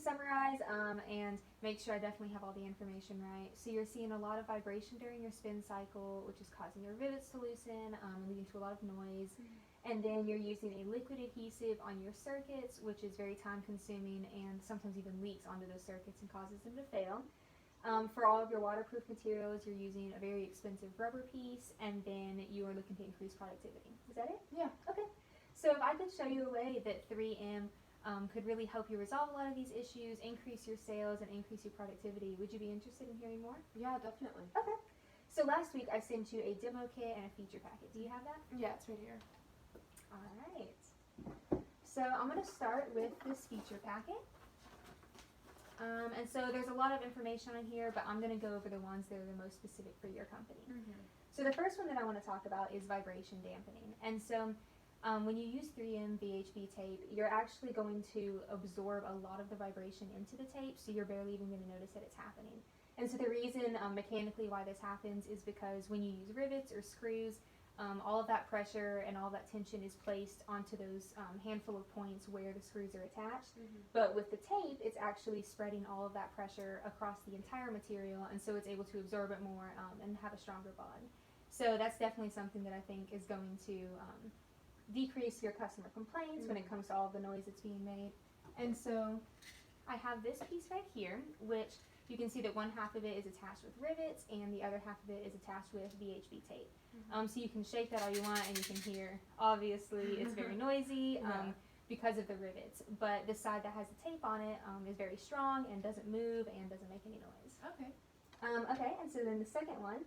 summarize and make sure I definitely have all the information right. So you're seeing a lot of vibration during your spin cycle, which is causing your rivets to loosen and leading to a lot of noise. And then you're using a liquid adhesive on your circuits, which is very time consuming and sometimes even leaks onto those circuits and causes them to fail. For all of your waterproof materials, you're using a very expensive rubber piece, and then you are looking to increase productivity. Is that it? Yeah. Okay. So if I could show you a way that 3M could really help you resolve a lot of these issues, increase your sales, and increase your productivity, would you be interested in hearing more? Yeah, definitely. Okay. So last week I sent you a demo kit and a feature packet. Do you have that? Yeah, it's right here. All right. So I'm going to start with this feature packet. And so there's a lot of information on here, but I'm going to go over the ones that are the most specific for your company. So the first one that I want to talk about is vibration dampening. And so when you use 3M VHB tape, you're actually going to absorb a lot of the vibration into the tape, so you're barely even going to notice that it's happening. And so the reason mechanically why this happens is because when you use rivets or screws, all of that pressure and all that tension is placed onto those handful of points where the screws are attached. But with the tape, it's actually spreading all of that pressure across the entire material, and so it's able to absorb it more and have a stronger bond. So that's definitely something that I think is going to decrease your customer complaints when it comes to all of the noise that's being made. And so I have this piece right here, which you can see that one half of it is attached with rivets and the other half of it is attached with VHB tape. So you can shake that all you want and you can hear, obviously, it's very noisy because of the rivets. But the side that has the tape on it is very strong and doesn't move and doesn't make any noise. Okay. Okay, and so then the second one,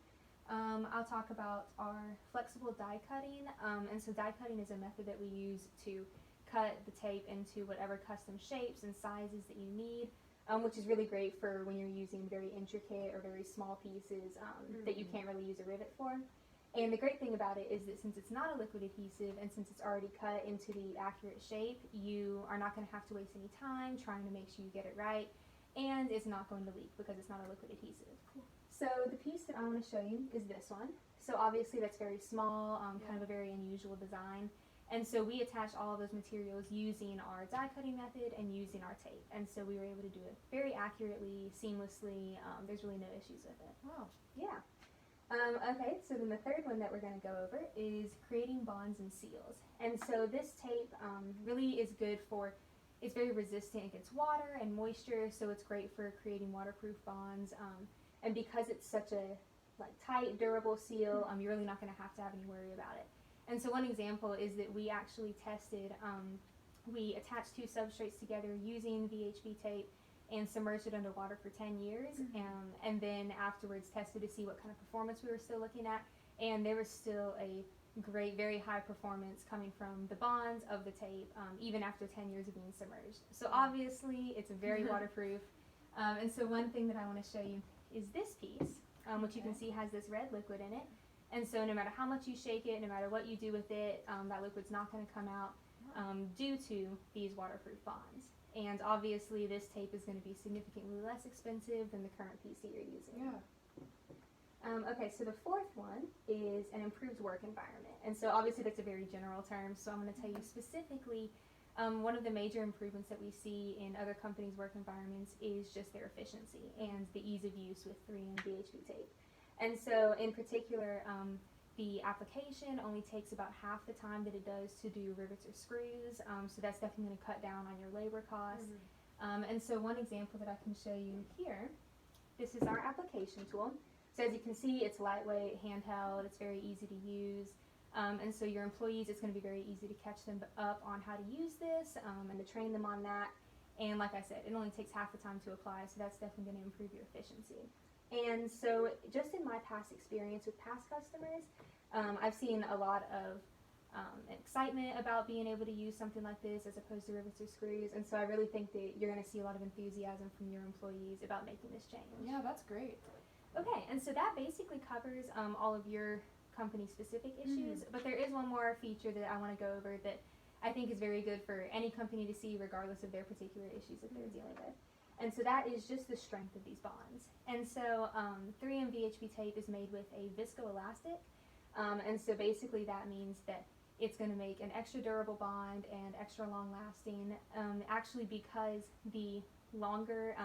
I'll talk about our flexible die cutting. And so die cutting is a method that we use to cut the tape into whatever custom shapes and sizes that you need, which is really great for when you're using very intricate or very small pieces that you can't really use a rivet for. And the great thing about it is that since it's not a liquid adhesive and since it's already cut into the accurate shape, you are not going to have to waste any time trying to make sure you get it right, and it's not going to leak because it's not a liquid adhesive. So the piece that I want to show you is this one. So obviously that's very small, kind of a very unusual design. And so we attached all of those materials using our die cutting method and using our tape. And so we were able to do it very accurately, seamlessly. There's really no issues with it. Wow. Yeah. Okay, so then the third one that we're going to go over is creating bonds and seals. And so this tape really is good for, it's very resistant against water and moisture, so it's great for creating waterproof bonds. And because it's such a tight, durable seal, you're really not going to have any worry about it. And so one example is that we actually tested, we attached two substrates together using VHB tape and submerged it underwater for 10 years, and then afterwards tested to see what kind of performance we were still looking at, and there was still a great, very high performance coming from the bonds of the tape, even after 10 years of being submerged. So obviously, it's very waterproof, and so one thing that I want to show you is this piece, which you can see has this red liquid in it, and so no matter how much you shake it, no matter what you do with it, that liquid's not going to come out due to these waterproof bonds. And obviously this tape is going to be significantly less expensive than the current piece that you're using. Yeah. Okay, so the fourth one is an improved work environment. And so obviously that's a very general term, so I'm going to tell you specifically one of the major improvements that we see in other companies' work environments is just their efficiency and the ease of use with 3M VHB tape. And so in particular, the application only takes about half the time that it does to do rivets or screws, so that's definitely going to cut down on your labor costs. And so one example that I can show you here, this is our application tool. So as you can see, it's lightweight, handheld, it's very easy to use, and so your employees, it's going to be very easy to catch them up on how to use this and to train them on that. And like I said, it only takes half the time to apply, so that's definitely going to improve your efficiency. And so just in my past experience with past customers, I've seen a lot of excitement about being able to use something like this as opposed to rivets or screws, and so I really think that you're going to see a lot of enthusiasm from your employees about making this change. Yeah, that's great. Okay, and so that basically covers all of your company-specific issues, but there is one more feature that I want to go over that I think is very good for any company to see regardless of their particular issues that they're dealing with. And so that is just the strength of these bonds. And so 3M VHB tape is made with a viscoelastic, and so basically that means that it's going to make an extra durable bond and extra long lasting, actually because the longer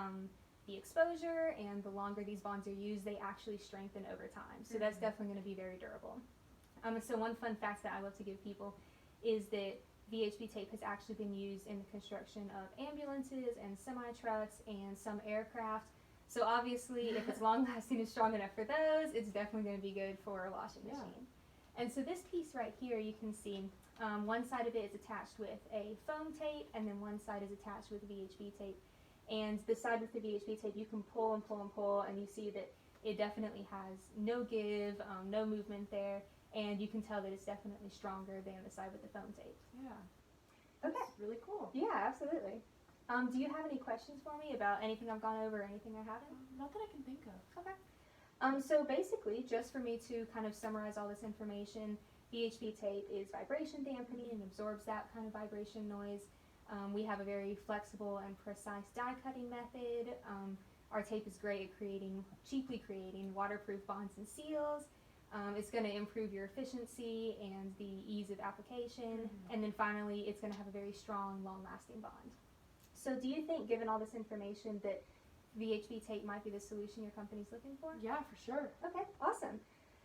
the exposure and the longer these bonds are used, they actually strengthen over time. So that's definitely going to be very durable. So one fun fact that I love to give people is that VHB tape has actually been used in the construction of ambulances and semi-trucks and some aircraft. So obviously, if it's long-lasting and strong enough for those, it's definitely going to be good for a washing machine. And so this piece right here, you can see one side of it is attached with a foam tape, and then one side is attached with VHB tape. And the side with the VHB tape, you can pull and pull and pull, and you see that it definitely has no give, no movement there, and you can tell that it's definitely stronger than the side with the foam tape. Yeah. Okay. That's really cool. Yeah, absolutely. Do you have any questions for me about anything I've gone over or anything I haven't? Not that I can think of. Okay. So basically, just for me to kind of summarize all this information, VHB tape is vibration dampening and absorbs that kind of vibration noise. We have a very flexible and precise die cutting method. Our tape is great at cheaply creating waterproof bonds and seals. It's going to improve your efficiency and the ease of application. And then finally, it's going to have a very strong, long-lasting bond. So do you think, given all this information, that VHB tape might be the solution your company's looking for? Yeah, for sure. Okay, awesome.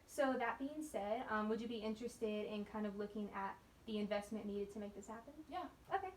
So that being said, would you be interested in kind of looking at the investment needed to make this happen? Yeah. Okay,